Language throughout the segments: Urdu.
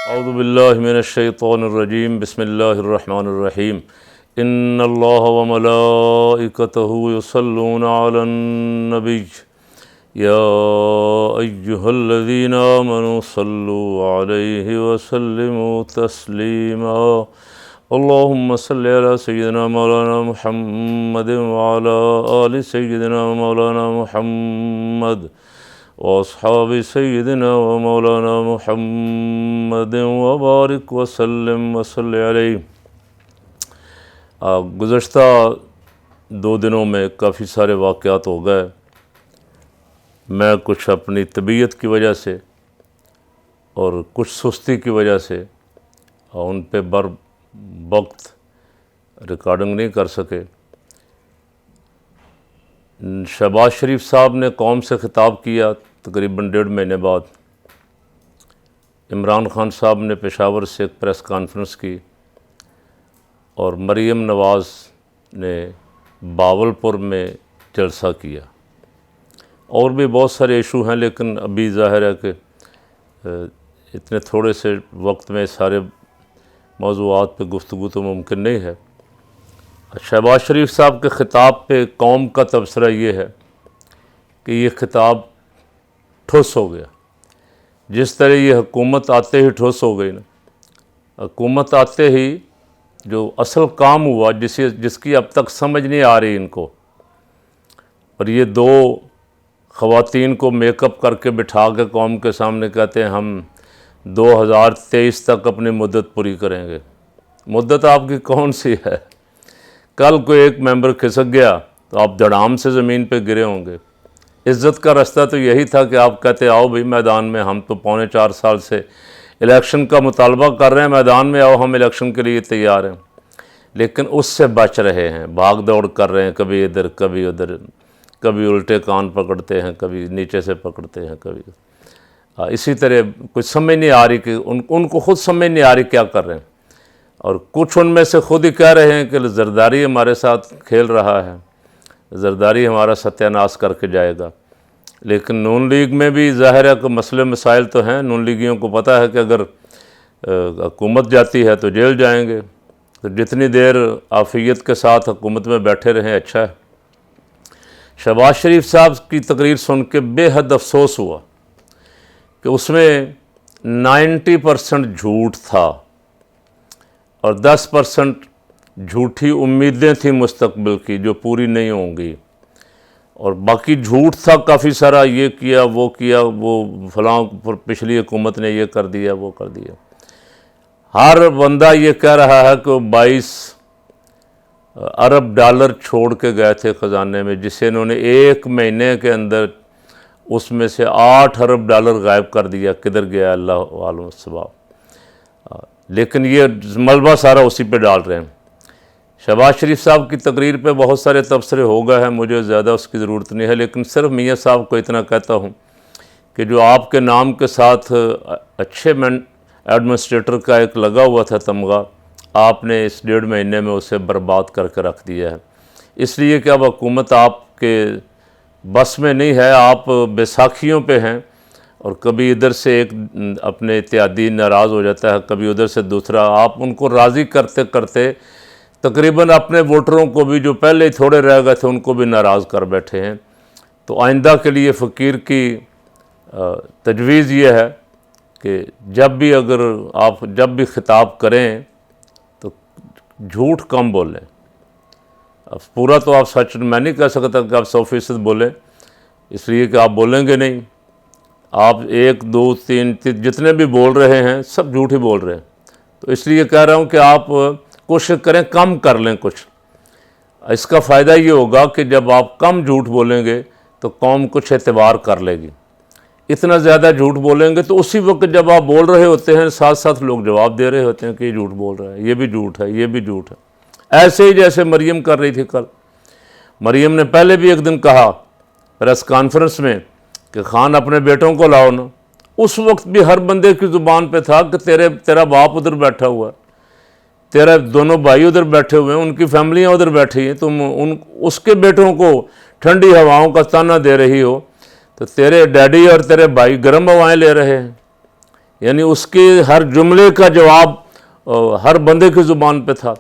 اعوذ باللہ من الشیطان الرجیم بسم اللہ الرحمن الرحیم ان اللہ وملائکتہ یصلون علی النبی یا ایہا الذین آمنوا صلوا علیہ وسلموا تسلیما اللہم صلی علی سیدنا مولانا محمد وعلی آل سیدنا مولانا محمد واصحاب سیدنا و مولانا محمد وبارک وسلم وصلی علیہ۔ گزشتہ 2 دنوں میں کافی سارے واقعات ہو گئے۔ میں کچھ اپنی طبیعت کی وجہ سے اور کچھ سستی کی وجہ سے ان پہ بر وقت ریکارڈنگ نہیں کر سکے۔ شہباز شریف صاحب نے قوم سے خطاب کیا تقریباً 1.5 مہینے بعد۔ عمران خان صاحب نے پشاور سے ایک پریس کانفرنس کی، اور مریم نواز نے باولپور میں جلسہ کیا۔ اور بھی بہت سارے ایشو ہیں، لیکن ابھی ظاہر ہے کہ اتنے تھوڑے سے وقت میں سارے موضوعات پہ گفتگو تو ممکن نہیں ہے۔ شہباز شریف صاحب کے خطاب پہ قوم کا تبصرہ یہ ہے کہ یہ خطاب ٹھوس ہو گیا۔ جس طرح یہ حکومت آتے ہی ٹھوس ہو گئی نا، حکومت آتے ہی جو اصل کام ہوا جس کی اب تک سمجھ نہیں آ رہی ان کو، اور یہ 2 خواتین کو میک اپ کر کے بٹھا کے قوم کے سامنے کہتے ہیں ہم 2023 تک اپنی مدت پوری کریں گے۔ مدت آپ کی کون سی ہے؟ کل کوئی ایک ممبر کھسک گیا تو آپ دھڑام سے زمین پہ گرے ہوں گے۔ عزت کا رستہ تو یہی تھا کہ آپ کہتے آؤ بھئی میدان میں، ہم تو 4.25 سال سے الیکشن کا مطالبہ کر رہے ہیں، میدان میں آؤ، ہم الیکشن کے لیے تیار ہیں۔ لیکن اس سے بچ رہے ہیں، بھاگ دوڑ کر رہے ہیں، کبھی ادھر کبھی ادھر، کبھی الٹے کان پکڑتے ہیں، کبھی نیچے سے پکڑتے ہیں، کبھی اسی طرح کچھ سمجھ نہیں آ رہی کہ ان کو خود سمجھ نہیں آ رہی کیا کر رہے ہیں۔ اور کچھ ان میں سے خود ہی کہہ رہے ہیں کہ زرداری ہمارے ساتھ کھیل رہا ہے، زرداری ہمارا ستیہ ناش کر کے جائے گا۔ لیکن نون لیگ میں بھی ظاہر ہے کہ مسئلے مسائل تو ہیں۔ نون لیگیوں کو پتہ ہے کہ اگر حکومت جاتی ہے تو جیل جائیں گے، تو جتنی دیر عافیت کے ساتھ حکومت میں بیٹھے رہیں اچھا ہے۔ شہباز شریف صاحب کی تقریر سن کے بے حد افسوس ہوا کہ اس میں 90% جھوٹ تھا، اور 10% جھوٹی امیدیں تھیں مستقبل کی جو پوری نہیں ہوں گی، اور باقی جھوٹ تھا کافی سارا، یہ کیا وہ فلاں پچھلی حکومت نے یہ کر دیا وہ کر دیا۔ ہر بندہ یہ کہہ رہا ہے کہ وہ 22 ارب ڈالر چھوڑ کے گئے تھے خزانے میں، جسے انہوں نے 1 مہینے کے اندر اس میں سے 8 ارب ڈالر غائب کر دیا۔ کدھر گیا اللہ عالم الصواب۔ لیکن یہ ملبہ سارا اسی پہ ڈال رہے ہیں۔ شہباز شریف صاحب کی تقریر پہ بہت سارے تبصرے ہو گئے ہیں، مجھے زیادہ اس کی ضرورت نہیں ہے، لیکن صرف میاں صاحب کو اتنا کہتا ہوں کہ جو آپ کے نام کے ساتھ اچھے ایڈمنسٹریٹر کا ایک لگا ہوا تھا تمغہ، آپ نے اس 1.5 مہینے میں اسے برباد کر کے رکھ دیا ہے۔ اس لیے کہ اب حکومت آپ کے بس میں نہیں ہے، آپ بیساکھیوں پہ ہیں، اور کبھی ادھر سے ایک اپنے اتحادی ناراض ہو جاتا ہے، کبھی ادھر سے دوسرا، آپ ان کو راضی کرتے کرتے تقریباً اپنے ووٹروں کو بھی جو پہلے ہی تھوڑے رہ گئے تھے ان کو بھی ناراض کر بیٹھے ہیں۔ تو آئندہ کے لیے فقیر کی تجویز یہ ہے کہ جب بھی خطاب کریں تو جھوٹ کم بولیں۔ اب پورا تو آپ سچ میں نہیں کہہ سکتا کہ آپ 100% بولیں، اس لیے کہ آپ بولیں گے نہیں۔ آپ 1 2 3 جتنے بھی بول رہے ہیں سب جھوٹ ہی بول رہے ہیں۔ تو اس لیے کہہ رہا ہوں کہ آپ کوشش کریں کم کر لیں کچھ۔ اس کا فائدہ یہ ہوگا کہ جب آپ کم جھوٹ بولیں گے تو قوم کچھ اعتبار کر لے گی۔ اتنا زیادہ جھوٹ بولیں گے تو اسی وقت جب آپ بول رہے ہوتے ہیں ساتھ ساتھ لوگ جواب دے رہے ہوتے ہیں کہ یہ جھوٹ بول رہا ہے، یہ بھی جھوٹ ہے، یہ بھی جھوٹ ہے۔ ایسے ہی جیسے مریم کر رہی تھی کل۔ مریم نے پہلے بھی ایک دن کہا پریس کانفرنس میں کہ خان اپنے بیٹوں کو لاؤ نا۔ اس وقت بھی ہر بندے کی زبان پہ تھا کہ تیرا باپ ادھر بیٹھا ہوا ہے، تیرے دونوں بھائی ادھر بیٹھے ہوئے ہیں، ان کی فیملیاں ادھر بیٹھی ہیں، تم اس کے بیٹوں کو ٹھنڈی ہواؤں کا تانا دے رہی ہو، تو تیرے ڈیڈی اور تیرے بھائی گرم ہوائیں لے رہے ہیں۔ یعنی اس کے ہر جملے کا جواب ہر بندے کی زبان پہ تھا.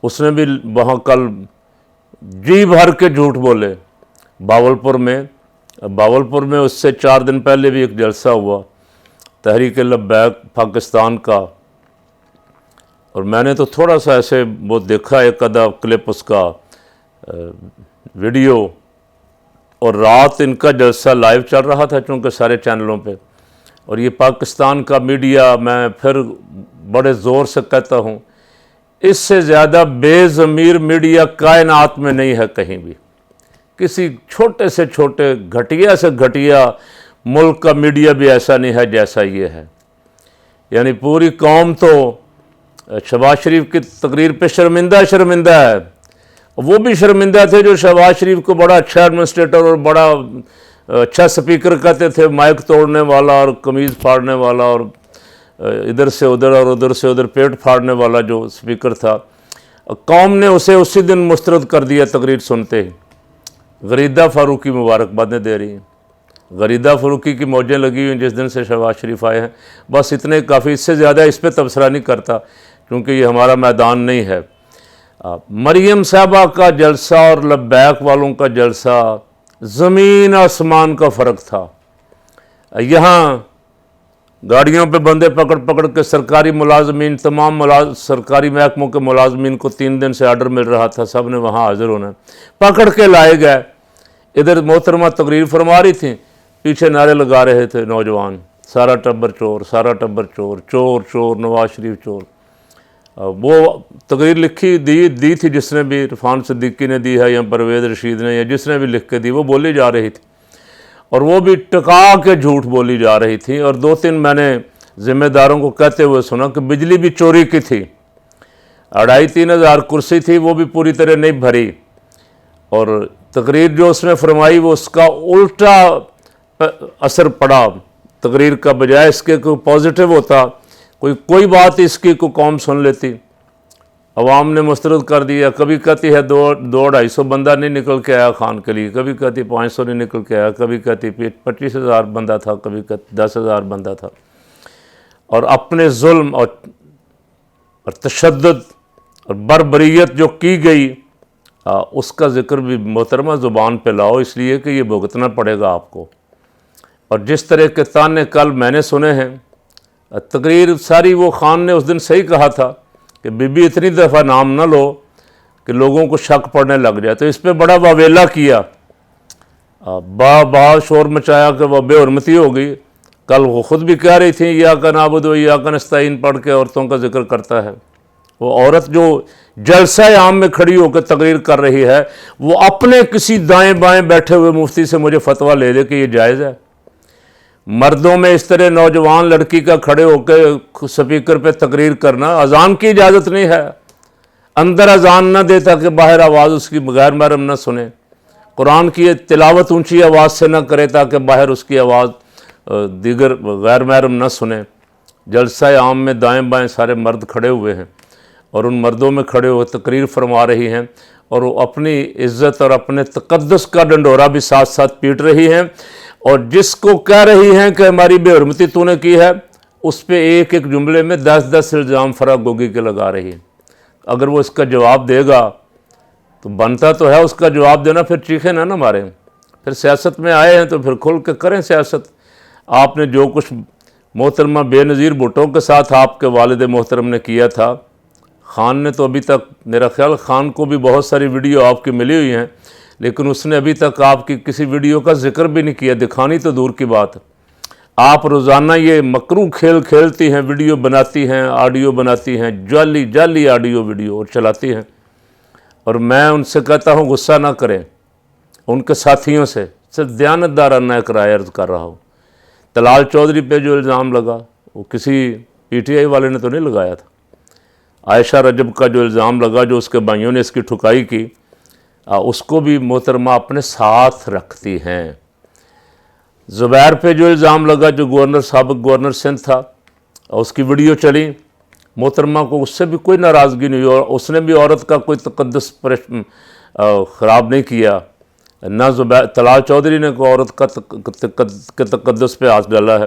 اس نے بھی وہاں کل جی بھر کے جھوٹ بولے. باولپور میں اس سے 4 دن پہلے بھی ایک جلسہ ہوا تحریک لبیک پاکستان کا, اور میں نے تو تھوڑا سا ایسے وہ دیکھا ایک آدھا کلپ اس کا ویڈیو, اور رات ان کا جلسہ لائیو چل رہا تھا چونکہ سارے چینلوں پہ. اور یہ پاکستان کا میڈیا, میں پھر بڑے زور سے کہتا ہوں, اس سے زیادہ بے ضمیر میڈیا کائنات میں نہیں ہے کہیں بھی. کسی چھوٹے سے چھوٹے گھٹیا سے گھٹیا ملک کا میڈیا بھی ایسا نہیں ہے جیسا یہ ہے. یعنی پوری قوم تو شہباز شریف کی تقریر پہ شرمندہ ہے. وہ بھی شرمندہ تھے جو شہباز شریف کو بڑا اچھا ایڈمنسٹریٹر اور بڑا اچھا سپیکر کہتے تھے, مائک توڑنے والا اور قمیض پھاڑنے والا اور ادھر سے ادھر اور ادھر سے ادھر پیٹ پھاڑنے والا جو سپیکر تھا. قوم نے اسے اسی دن مسترد کر دیا تقریر سنتے ہی. غریدہ فاروقی مبارکبادیں دے رہی ہیں. غریدہ فاروقی کی موجیں لگی ہوئی جس دن سے شہباز شریف آئے ہیں. بس اتنے کافی, اس سے زیادہ اس پہ تبصرہ نہیں کرتا کیونکہ یہ ہمارا میدان نہیں ہے. مریم صاحبہ کا جلسہ اور لبیک والوں کا جلسہ زمین آسمان کا فرق تھا. یہاں گاڑیوں پہ بندے پکڑ کے سرکاری ملازمین, تمام سرکاری محکموں کے ملازمین کو 3 دن سے آرڈر مل رہا تھا, سب نے وہاں حاضر ہونا, پکڑ کے لائے گئے. ادھر محترمہ تقریر فرما رہی تھیں, پیچھے نعرے لگا رہے تھے نوجوان, سارا ٹبر چور, سارا ٹبر چور, چور چور, نواز شریف چور. وہ تقریر لکھی دی تھی جس نے بھی, عرفان صدیقی نے دی ہے یا پرویز رشید نے, یا جس نے بھی لکھ کے دی, وہ بولی جا رہی تھی اور وہ بھی ٹکا کے جھوٹ بولی جا رہی تھی. اور 2-3 میں نے ذمہ داروں کو کہتے ہوئے سنا کہ بجلی بھی چوری کی تھی, 2,500-3 ہزار کرسی تھی, وہ بھی پوری طرح نہیں بھری, اور تقریر جو اس نے فرمائی وہ اس کا الٹا اثر پڑا تقریر کا, بجائے اس کے کوئی پازیٹیو ہوتا, کوئی بات اس کی کو قوم سن لیتی. عوام نے مسترد کر دیا. کبھی کہتی ہے 200-250 بندہ نہیں نکل کے آیا خان کے لیے, کبھی کہتی 500 نہیں نکل کے آیا, کبھی کہتی 25,000 بندہ تھا, کبھی کہتی 10,000 بندہ تھا. اور اپنے ظلم اور تشدد اور بربریت جو کی گئی اس کا ذکر بھی محترمہ زبان پہ لاؤ, اس لیے کہ یہ بھگتنا پڑے گا آپ کو. اور جس طرح کے تانے کل میں نے سنے ہیں, تقریر ساری وہ خان نے اس دن صحیح کہا تھا کہ بی بی اتنی دفعہ نام نہ لو کہ لوگوں کو شک پڑنے لگ جائے, تو اس پہ بڑا واویلا کیا, بہت شور مچایا کہ وہ بے حرمتی ہو گئی. کل وہ خود بھی کہہ رہی تھیں ایاک نعبد و ایاک نستعین پڑھ کے عورتوں کا ذکر کرتا ہے. وہ عورت جو جلسہ عام میں کھڑی ہو کے تقریر کر رہی ہے, وہ اپنے کسی دائیں بائیں بیٹھے ہوئے مفتی سے مجھے فتویٰ لے دے کہ یہ جائز ہے. مردوں میں اس طرح نوجوان لڑکی کا کھڑے ہو کے سپیکر پہ تقریر کرنا, اذان کی اجازت نہیں ہے. اندر اذان نہ دے تاکہ باہر آواز اس کی غیر محرم نہ سنے. قرآن کی تلاوت اونچی آواز سے نہ کرے تاکہ باہر اس کی آواز دیگر غیر محرم نہ سنے. جلسہ عام میں دائیں بائیں سارے مرد کھڑے ہوئے ہیں اور ان مردوں میں کھڑے ہوئے تقریر فرما رہی ہیں, اور وہ اپنی عزت اور اپنے تقدس کا ڈنڈورا بھی ساتھ ساتھ پیٹ رہی ہیں. اور جس کو کہہ رہی ہیں کہ ہماری بے حرمتی تو نے کی ہے, اس پہ ایک جملے میں 10 الزام فرا گوگی کے لگا رہی ہیں. اگر وہ اس کا جواب دے گا تو بنتا تو ہے اس کا جواب دینا, پھر چیخیں نہ ماریں. پھر سیاست میں آئے ہیں تو پھر کھل کے کریں سیاست. آپ نے جو کچھ محترمہ بے نظیر بھٹو کے ساتھ آپ کے والد محترم نے کیا تھا, خان نے تو ابھی تک, میرا خیال خان کو بھی بہت ساری ویڈیو آپ کی ملی ہوئی ہیں, لیکن اس نے ابھی تک آپ کی کسی ویڈیو کا ذکر بھی نہیں کیا, دکھانی تو دور کی بات. آپ روزانہ یہ مکروہ کھیل کھیلتی ہیں, ویڈیو بناتی ہیں, آڈیو بناتی ہیں, جعلی آڈیو ویڈیو اور چلاتی ہیں. اور میں ان سے کہتا ہوں غصہ نہ کریں, ان کے ساتھیوں سے صرف دیانتدارانہ ایک رائے عرض کر رہا ہوں. طلال چودھری پہ جو الزام لگا وہ کسی پی ٹی آئی والے نے تو نہیں لگایا تھا. عائشہ رجب کا جو الزام لگا, جو اس کے بھائیوں نے اس کی ٹھکائی کی, اس کو بھی محترمہ اپنے ساتھ رکھتی ہیں. زبیر پہ جو الزام لگا, جو سابق گورنر سندھ تھا, اس کی ویڈیو چلی, محترمہ کو اس سے بھی کوئی ناراضگی نہیں ہوئی, اور اس نے بھی عورت کا کوئی تقدس خراب نہیں کیا. نہ طلال چودھری نے کوئی عورت کا تقدس پہ ہاتھ ڈالا ہے.